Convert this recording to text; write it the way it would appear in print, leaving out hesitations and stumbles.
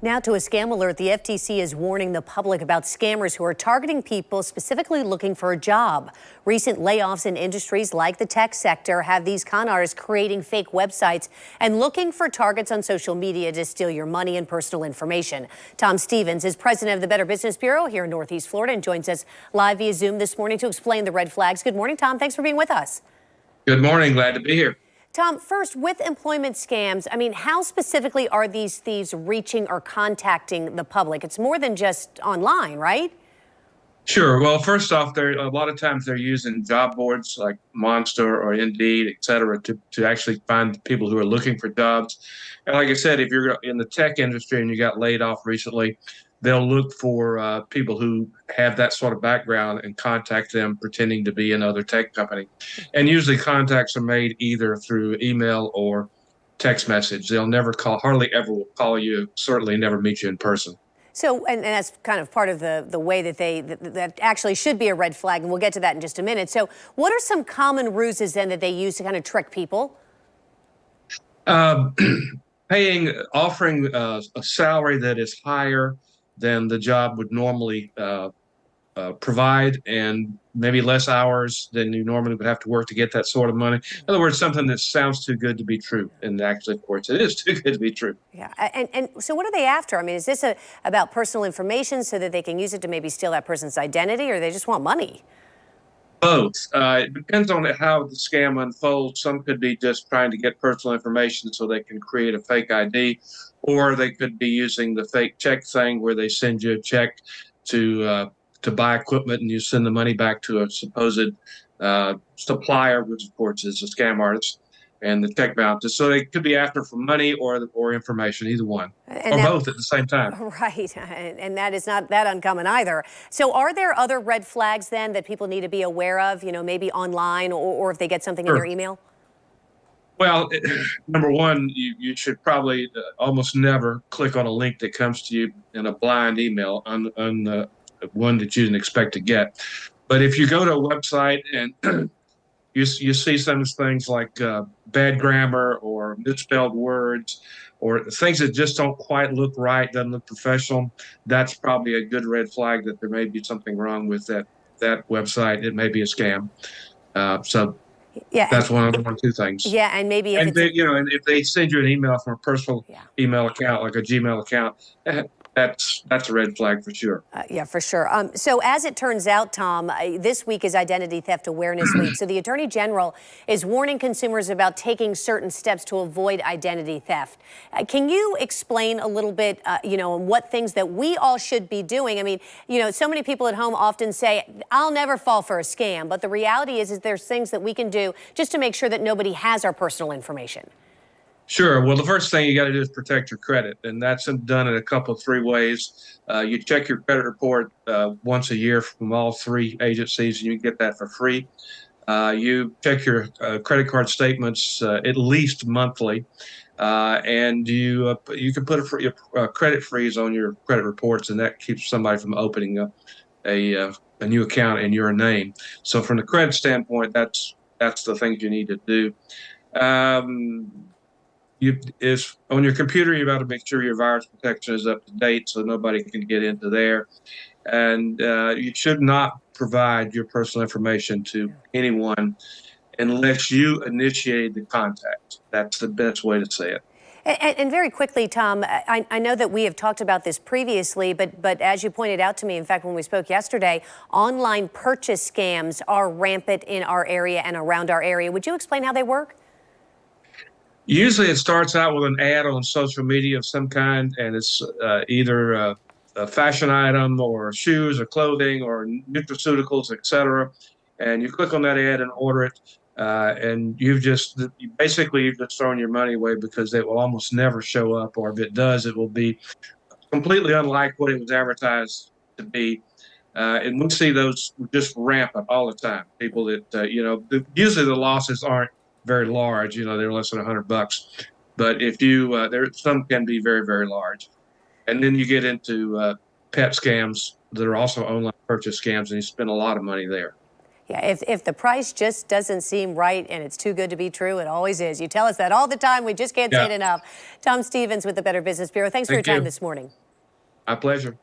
Now to a scam alert. The FTC is warning the public about scammers who are targeting people specifically looking for a job. Recent layoffs in industries like the tech sector have these con artists creating fake websites and looking for targets on social media to steal your money and personal information. Tom Stevens is president of the Better Business Bureau here in Northeast Florida and joins us live via Zoom this morning to explain the red flags. Good morning, Tom. Thanks for being with us. Good morning. Glad to be here. Tom, first, with employment scams, how specifically are these thieves reaching or contacting the public? It's more than just online, right? Sure. Well, first off, a lot of times they're using job boards like Monster or Indeed, et cetera, to actually find people who are looking for jobs. And like I said, if you're in the tech industry and you got laid off recently, they'll look for people who have that sort of background and contact them pretending to be another tech company. And usually contacts are made either through email or text message. They'll never call, hardly ever will call you, certainly never meet you in person. So, and that's kind of part of the way that that actually should be a red flag, and we'll get to that in just a minute. So what are some common ruses then that they use to kind of trick people? Offering a salary that is higher than the job would normally provide, and maybe less hours than you normally would have to work to get that sort of money. In other words, something that sounds too good to be true. And actually, of course, it is too good to be true. Yeah. And so what are they after? Is this about personal information so that they can use it to maybe steal that person's identity, or they just want money? Both. It depends on how the scam unfolds. Some could be just trying to get personal information so they can create a fake ID, or they could be using the fake check thing where they send you a check to buy equipment and you send the money back to a supposed supplier, which of course is a scam artist, and the check bounces. So they could be after for money or information, either one, or both at the same time. Right, and that is not that uncommon either. So are there other red flags then that people need to be aware of, maybe online or if they get something in their email? Well, number one, you should probably almost never click on a link that comes to you in a blind email on one that you didn't expect to get. But if you go to a website and you see some things like bad grammar or misspelled words or things that just don't quite look right, doesn't look professional, that's probably a good red flag that there may be something wrong with that website. It may be a scam. So yeah, that's one of two things. Yeah, and maybe and if they send you an email from a personal email account, like a Gmail account, that's a red flag for sure. Yeah, for sure. So as it turns out, Tom, this week is Identity Theft Awareness Week. So the Attorney General is warning consumers about taking certain steps to avoid identity theft. Can you explain a little bit, what things that we all should be doing? So many people at home often say, I'll never fall for a scam. But the reality is there's things that we can do just to make sure that nobody has our personal information. Sure. Well, the first thing you got to do is protect your credit, and that's done in a couple of three ways. You check your credit report once a year from all three agencies, and you can get that for free. You check your credit card statements at least monthly, and you can put a credit freeze on your credit reports, and that keeps somebody from opening a new account in your name. So from the credit standpoint, that's the things you need to do. Is on your computer, you got to make sure your virus protection is up to date so nobody can get into there. And you should not provide your personal information to anyone unless you initiate the contact. That's the best way to say it. And very quickly, Tom, I know that we have talked about this previously, but as you pointed out to me, in fact, when we spoke yesterday, online purchase scams are rampant in our area and around our area. Would you explain how they work? Usually it starts out with an ad on social media of some kind, and it's either a fashion item or shoes or clothing or nutraceuticals, et cetera. And you click on that ad and order it, and you've just thrown your money away because it will almost never show up, or if it does, it will be completely unlike what it was advertised to be. And we see those just rampant all the time. People that, usually the losses aren't very large, they're less than $100. But if some can be very, very large. And then you get into pet scams that are also online purchase scams, and you spend a lot of money there. Yeah, if the price just doesn't seem right and it's too good to be true, it always is. You tell us that all the time. We just can't say it enough. Tom Stevens with the Better Business Bureau. Thanks for your Thank you. time this morning. My pleasure.